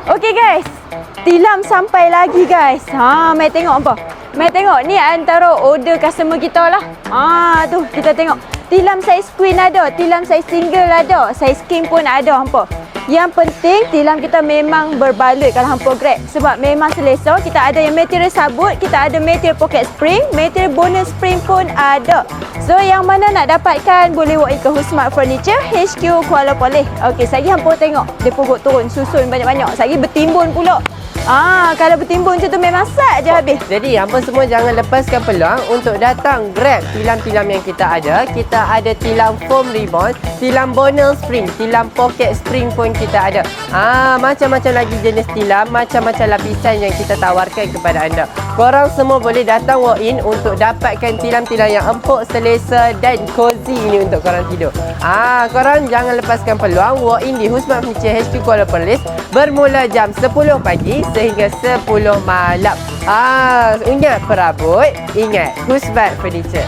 Okey guys, tilam sampai lagi guys. Mai tengok apa? Mai tengok ni antara order customer kita lah. Tu kita tengok. Tilam saiz queen ada, tilam saiz single ada, saiz king pun ada hampa. Yang penting tilam kita memang berbalut kalau hampa grab. Sebab memang selesa. Kita ada yang material sabut, kita ada material pocket spring, material bonus spring pun ada. So yang mana nak dapatkan boleh walk in ke Husmart Furniture HQ Kuala Lumpur. Okey, sagi hampa tengok dia pokok turun susun banyak-banyak. Sagi bertimbun pula. Kalau bertimbun macam tu memang sat je habis. Jadi hampa semua jangan lepaskan peluang untuk datang grab tilam-tilam yang kita ada. Kita ada tilam foam ribbon, tilam bonus spring, tilam pocket spring pun kita ada. Macam-macam lagi jenis tilam, macam-macam lapisan yang kita tawarkan kepada anda. Korang semua boleh datang walk in untuk dapatkan tilam-tilam yang empuk, selesa dan cozy ni untuk korang tidur. Korang jangan lepaskan peluang walk in di Husmart Furniture HQ Kuala Lumpur bermula jam 10 pagi sehingga 10 malam. Ingat perabot, ingat Husmart Furniture.